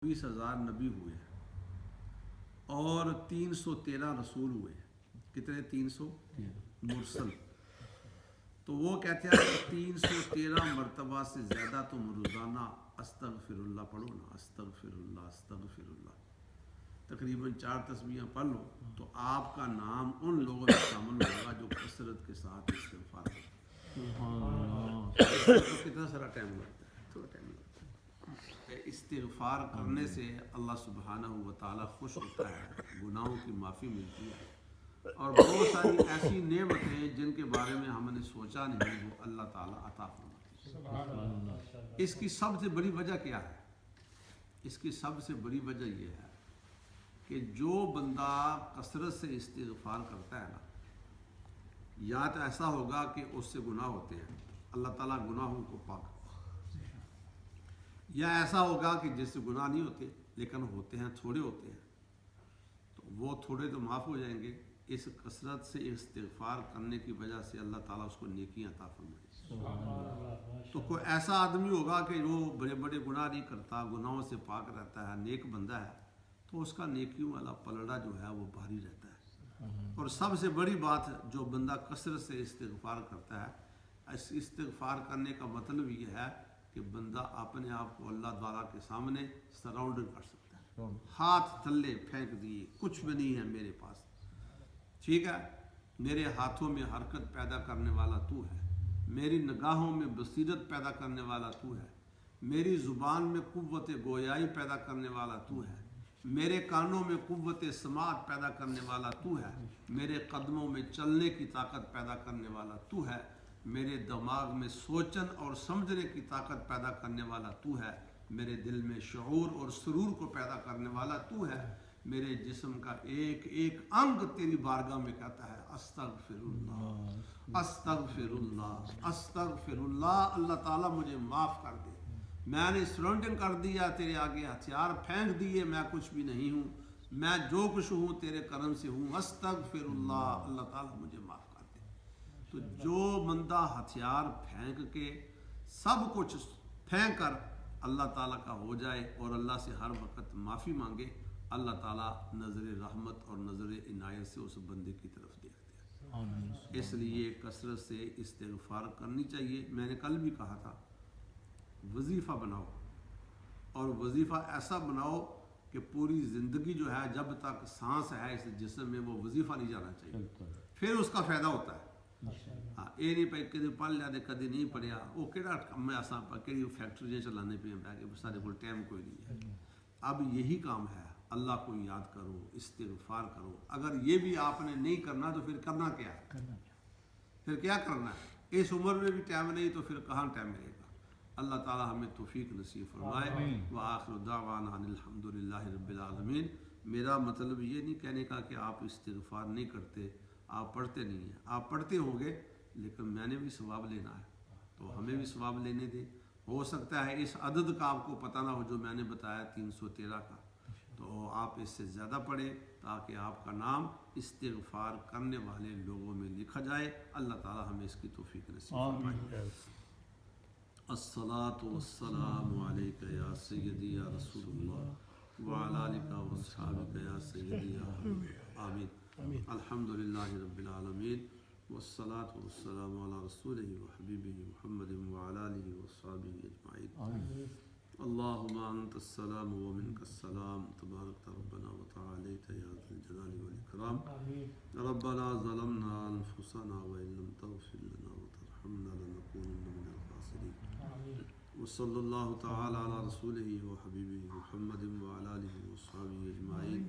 20,000 نبی ہوئے اور 313 رسول ہوئے. کتنے؟ 300 مرسل. تو وہ کہتے ہیں کہ 313 مرتبہ سے زیادہ تم روزانہ استغفر اللہ پڑھو نا، استغفر اللہ استغفر اللہ. تقریباً 4 تسبیحاں پڑھ لو تو آپ کا نام ان لوگوں میں شامل ہوگا جو کثرت کے ساتھ استغفار کرتے ہیں. تو کتنا سارا ٹائم لگتا ہے؟ تھوڑا ٹائم لگتا ہے. استغفار کرنے سے اللہ سبحانہ و تعالیٰ خوش ہوتا ہے، گناہوں کی معافی ملتی ہے، اور بہت ساری ایسی نعمتیں جن کے بارے میں ہم نے سوچا نہیں وہ اللہ تعالیٰ عطا فرماتے ہیں. اس کی سب سے بڑی وجہ کیا ہے؟ اس کی سب سے بڑی وجہ یہ ہے کہ جو بندہ کثرت سے استغفار کرتا ہے نا، یا تو ایسا ہوگا کہ اس سے گناہ ہوتے ہیں، اللہ تعالیٰ گناہوں کو پاک، یا ایسا ہوگا کہ جس سے گناہ نہیں ہوتے لیکن ہوتے ہیں، تھوڑے ہوتے ہیں، تو وہ تھوڑے تو معاف ہو جائیں گے. اس کثرت سے استغفار کرنے کی وجہ سے اللہ تعالیٰ اس کو نیکیاں عطا فرمائے. تو کوئی ایسا آدمی ہوگا کہ وہ بڑے بڑے گناہ نہیں کرتا، گناہوں سے پاک رہتا ہے، نیک بندہ ہے، تو اس کا نیکیوں والا پلڑا جو ہے وہ بھاری رہتا ہے. اور سب سے بڑی بات جو بندہ کثرت سے استغفار کرتا ہے، اس استغفار کرنے کا مطلب یہ ہے کہ بندہ اپنے آپ کو اللہ تعالیٰ کے سامنے سراؤنڈ کر سکتا ہے. ہاتھ تھلے پھینک دیے، کچھ بھی نہیں ہے میرے پاس، ٹھیک ہے، میرے ہاتھوں میں حرکت پیدا کرنے والا تو ہے، میری نگاہوں میں بصیرت پیدا کرنے والا تو ہے، میری زبان میں قوت گویائی پیدا کرنے والا تو ہے، میرے کانوں میں قوت سماعت پیدا کرنے والا تو ہے، میرے قدموں میں چلنے کی طاقت پیدا کرنے والا تو ہے، میرے دماغ میں سوچن اور سمجھنے کی طاقت پیدا کرنے والا تو ہے، میرے دل میں شعور اور سرور کو پیدا کرنے والا تو ہے، میرے جسم کا ایک ایک انگ تیری بارگاہ میں کہتا ہے استغفر اللہ استغفر اللہ استغفر اللہ. اللہ تعالیٰ مجھے معاف کر دے، میں نے سرنڈر کر دیا تیرے آگے، ہتھیار پھینک دیے، میں کچھ بھی نہیں ہوں، میں جو کچھ ہوں تیرے کرم سے ہوں، استغفر اللہ. اللہ تعالیٰ مجھے معاف کر دے. تو جو بندہ ہتھیار پھینک کے سب کچھ پھینک کر اللہ تعالیٰ کا ہو جائے اور اللہ سے ہر وقت معافی مانگے، اللہ تعالیٰ نظر رحمت اور نظر عنایت سے اس بندے کی طرف دیکھتے ہیں. اس لیے کثرت سے استغفار کرنی چاہیے. میں نے کل بھی کہا تھا وظیفہ بناؤ، اور وظیفہ ایسا بناؤ کہ پوری زندگی جو ہے جب تک سانس ہے اس جسم میں وہ وظیفہ نہیں جانا چاہیے، پھر اس کا فائدہ ہوتا ہے. ہاں یہ نہیں پہ کدی پڑھ لیا تو کدی نہیں پڑھیا، وہ کہڑا کام ہے اساں کہڑی فیکٹریاں چلانے پہ بہ کے سارے کو ٹائم کوئی نہیں ہے. اب یہی کام ہے، اللہ کو یاد کرو، استغفار کرو. اگر یہ بھی آپ نے نہیں کرنا تو پھر کرنا کیا ہے؟ پھر کیا کرنا ہے؟ اس عمر میں بھی ٹائم نہیں تو پھر کہاں ٹائم ملے گا؟ اللہ تعالیٰ ہمیں توفیق نصیب فرمائے. وآخر دعوانا ان الحمدللہ رب العالمین. میرا مطلب یہ نہیں کہنے کا کہ آپ استغفار نہیں کرتے، آپ پڑھتے نہیں ہیں، آپ پڑھتے ہوں گے لیکن میں نے بھی ثواب لینا ہے تو ہمیں بھی ثواب لینے دیں. ہو سکتا ہے اس عدد کا آپ کو پتہ نہ ہو جو میں نے بتایا 313 کا، تو آپ اس سے زیادہ پڑھیں تاکہ آپ کا نام استغفار کرنے والے لوگوں میں لکھا جائے. اللہ تعالیٰ ہمیں اس کی توفیق نصیب فرمائے. الصلاۃ والسلام علیک یا سیدی یا رسول اللہ وعلی آلک واصحابک یا سیدی یا حبیب. آمین. الحمدللہ رب العالمین والصلاۃ والسلام علی رسولہ وحبیبہ محمد وعلی آلہ وصحبہ اجمعین. اللہم انت السلام ومنک السلام تبارک ربنا وتعالیت یا ذی الجلال والاکرام. ربنا ظلمنا انفسنا وان لم تغفر لنا وترحمنا لنکونن من الخاسرین. وصلی اللہ تعالی علی رسولہ وحبیبہ محمد وعلی آلہ وصحبہ اجمعین.